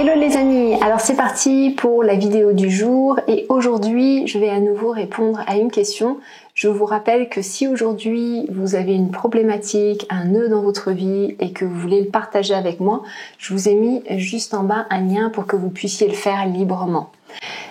Hello les amis, alors c'est parti pour la vidéo du jour et aujourd'hui je vais à nouveau répondre à une question. Je vous rappelle que si aujourd'hui vous avez une problématique, un nœud dans votre vie et que vous voulez le partager avec moi, je vous ai mis juste en bas un lien pour que vous puissiez le faire librement.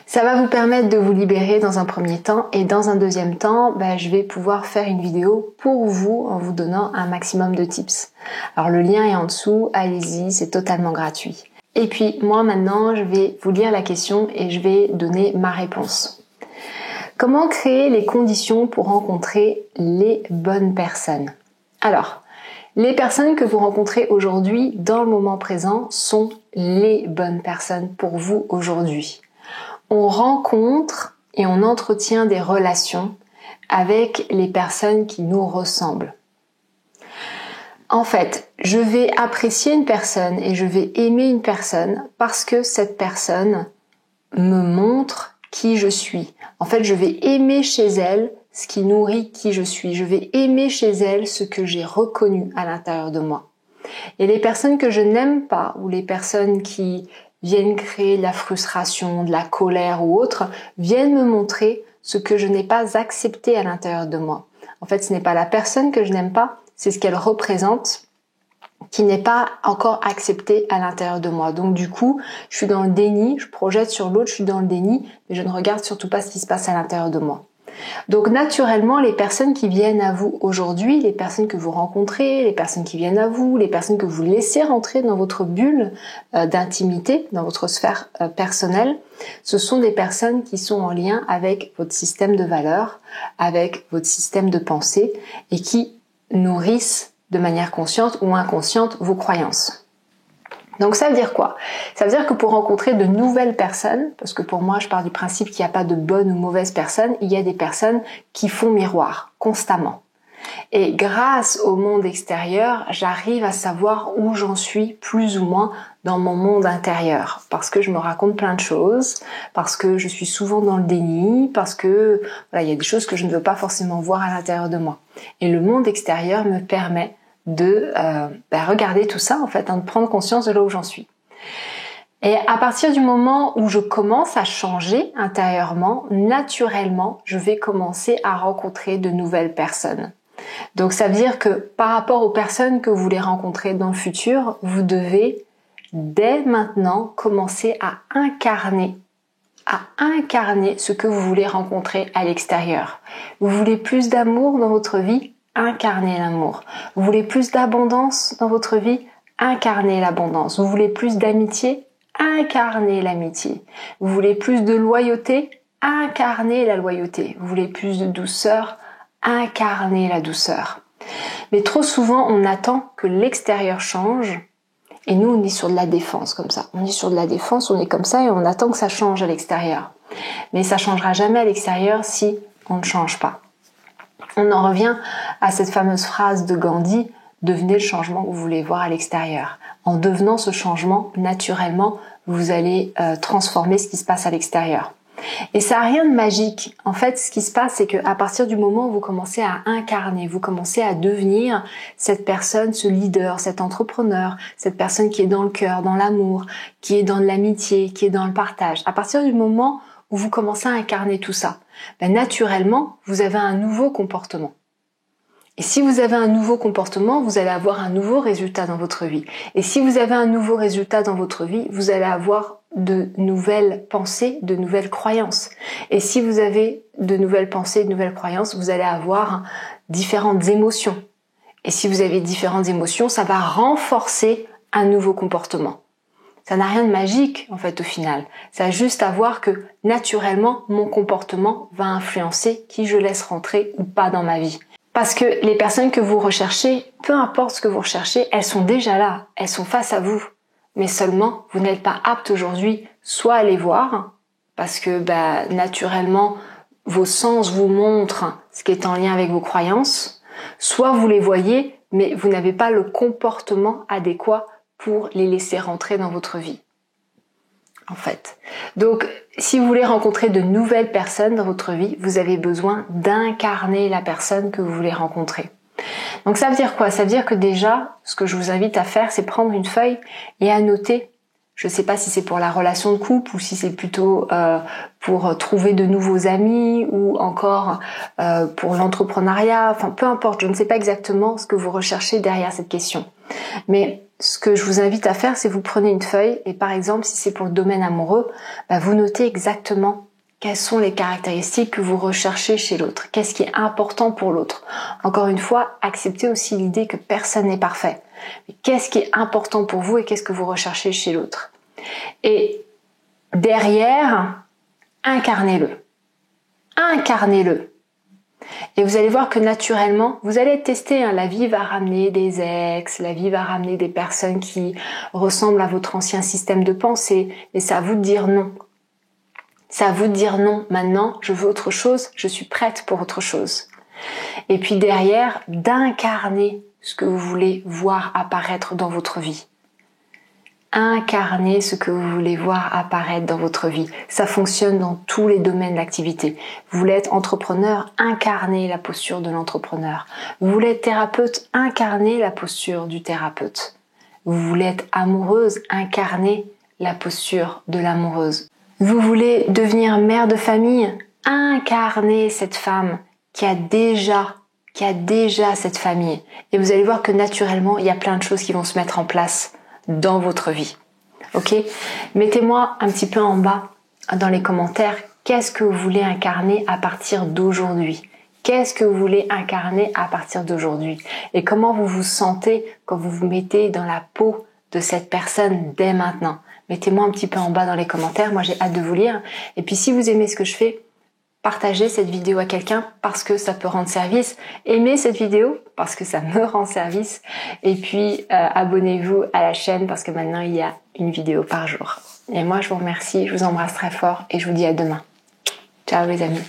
Ça va vous permettre de vous libérer dans un premier temps et dans un deuxième temps, je vais pouvoir faire une vidéo pour vous en vous donnant un maximum de tips. Alors le lien est en dessous, allez-y, c'est totalement gratuit. Et puis moi maintenant, je vais vous lire la question et je vais donner ma réponse. Comment créer les conditions pour rencontrer les bonnes personnes? Alors, les personnes que vous rencontrez aujourd'hui, dans le moment présent, sont les bonnes personnes pour vous aujourd'hui. On rencontre et on entretient des relations avec les personnes qui nous ressemblent. En fait, je vais apprécier une personne et je vais aimer une personne parce que cette personne me montre qui je suis. En fait, je vais aimer chez elle ce qui nourrit qui je suis. Je vais aimer chez elle ce que j'ai reconnu à l'intérieur de moi. Et les personnes que je n'aime pas ou les personnes qui viennent créer de la frustration, de la colère ou autre, viennent me montrer ce que je n'ai pas accepté à l'intérieur de moi. En fait, ce n'est pas la personne que je n'aime pas, c'est ce qu'elle représente qui n'est pas encore accepté à l'intérieur de moi. Donc du coup, je suis dans le déni, je projette sur l'autre, je suis dans le déni, mais je ne regarde surtout pas ce qui se passe à l'intérieur de moi. Donc naturellement, les personnes qui viennent à vous aujourd'hui, les personnes que vous rencontrez, les personnes qui viennent à vous, les personnes que vous laissez rentrer dans votre bulle d'intimité, dans votre sphère personnelle, ce sont des personnes qui sont en lien avec votre système de valeurs, avec votre système de pensée et qui nourrissent de manière consciente ou inconsciente vos croyances. Donc ça veut dire quoi? Ça veut dire que pour rencontrer de nouvelles personnes, parce que pour moi je pars du principe qu'il n'y a pas de bonnes ou mauvaises personnes, il y a des personnes qui font miroir constamment. Et grâce au monde extérieur, j'arrive à savoir où j'en suis plus ou moins dans mon monde intérieur. Parce que je me raconte plein de choses, parce que je suis souvent dans le déni, parce que il y a des choses que je ne veux pas forcément voir à l'intérieur de moi. Et le monde extérieur me permet de regarder tout ça, en fait, de prendre conscience de là où j'en suis. Et à partir du moment où je commence à changer intérieurement, naturellement, je vais commencer à rencontrer de nouvelles personnes. Donc ça veut dire que par rapport aux personnes que vous voulez rencontrer dans le futur, vous devez dès maintenant commencer à incarner ce que vous voulez rencontrer à l'extérieur. Vous voulez plus d'amour dans votre vie? Incarnez l'amour. Vous voulez plus d'abondance dans votre vie? Incarnez l'abondance. Vous voulez plus d'amitié? Incarnez l'amitié. Vous voulez plus de loyauté? Incarnez la loyauté. Vous voulez plus de douceur? Incarner la douceur. Mais trop souvent, on attend que l'extérieur change et nous, on est sur de la défense comme ça. On est sur de la défense, on est comme ça et on attend que ça change à l'extérieur. Mais ça changera jamais à l'extérieur si on ne change pas. On en revient à cette fameuse phrase de Gandhi, devenez le changement que vous voulez voir à l'extérieur. En devenant ce changement, naturellement, vous allez transformer ce qui se passe à l'extérieur. Et ça n'a rien de magique. En fait, ce qui se passe, c'est qu'à partir du moment où vous commencez à incarner, vous commencez à devenir cette personne, ce leader, cet entrepreneur, cette personne qui est dans le cœur, dans l'amour, qui est dans l'amitié, qui est dans le partage. À partir du moment où vous commencez à incarner tout ça, naturellement, vous avez un nouveau comportement. Et si vous avez un nouveau comportement, vous allez avoir un nouveau résultat dans votre vie. Et si vous avez un nouveau résultat dans votre vie, vous allez avoir de nouvelles pensées, de nouvelles croyances. Et si vous avez de nouvelles pensées, de nouvelles croyances, vous allez avoir différentes émotions. Et si vous avez différentes émotions, ça va renforcer un nouveau comportement. Ça n'a rien de magique, en fait, au final. Ça a juste à voir que, naturellement, mon comportement va influencer qui je laisse rentrer ou pas dans ma vie. Parce que les personnes que vous recherchez, peu importe ce que vous recherchez, elles sont déjà là, elles sont face à vous. Mais seulement, vous n'êtes pas apte aujourd'hui soit à les voir, parce que naturellement, vos sens vous montrent ce qui est en lien avec vos croyances, soit vous les voyez, mais vous n'avez pas le comportement adéquat pour les laisser rentrer dans votre vie. En fait. Donc, si vous voulez rencontrer de nouvelles personnes dans votre vie, vous avez besoin d'incarner la personne que vous voulez rencontrer. Donc ça veut dire quoi? Ça veut dire que déjà, ce que je vous invite à faire, c'est prendre une feuille et à noter Je ne sais pas si c'est pour la relation de couple ou si c'est plutôt pour trouver de nouveaux amis ou encore pour l'entrepreneuriat. Enfin, peu importe, je ne sais pas exactement ce que vous recherchez derrière cette question. Mais ce que je vous invite à faire, c'est vous prenez une feuille et par exemple, si c'est pour le domaine amoureux, vous notez exactement quelles sont les caractéristiques que vous recherchez chez l'autre. Qu'est-ce qui est important pour l'autre? Encore une fois, acceptez aussi l'idée que personne n'est parfait. Mais qu'est-ce qui est important pour vous et qu'est-ce que vous recherchez chez l'autre? Et derrière, incarnez-le. Incarnez-le. Et vous allez voir que naturellement, vous allez tester, la vie va ramener des ex, la vie va ramener des personnes qui ressemblent à votre ancien système de pensée, et c'est à vous de dire non. C'est à vous de dire non, maintenant je veux autre chose, je suis prête pour autre chose. Et puis derrière, d'incarner ce que vous voulez voir apparaître dans votre vie. Incarner ce que vous voulez voir apparaître dans votre vie. Ça fonctionne dans tous les domaines d'activité. Vous voulez être entrepreneur, incarnez la posture de l'entrepreneur. Vous voulez être thérapeute, incarnez la posture du thérapeute. Vous voulez être amoureuse, incarnez la posture de l'amoureuse. Vous voulez devenir mère de famille, incarnez cette femme qui a déjà cette famille. Et vous allez voir que naturellement, il y a plein de choses qui vont se mettre en place dans votre vie. Ok? Mettez-moi un petit peu en bas dans les commentaires, qu'est-ce que vous voulez incarner à partir d'aujourd'hui? Qu'est-ce que vous voulez incarner à partir d'aujourd'hui? Et comment vous vous sentez quand vous vous mettez dans la peau de cette personne dès maintenant? Mettez-moi un petit peu en bas dans les commentaires, moi j'ai hâte de vous lire. Et puis si vous aimez ce que je fais, partagez cette vidéo à quelqu'un parce que ça peut rendre service. Aimez cette vidéo parce que ça me rend service. Et puis abonnez-vous à la chaîne parce que maintenant il y a une vidéo par jour. Et moi je vous remercie, je vous embrasse très fort et je vous dis à demain. Ciao les amis.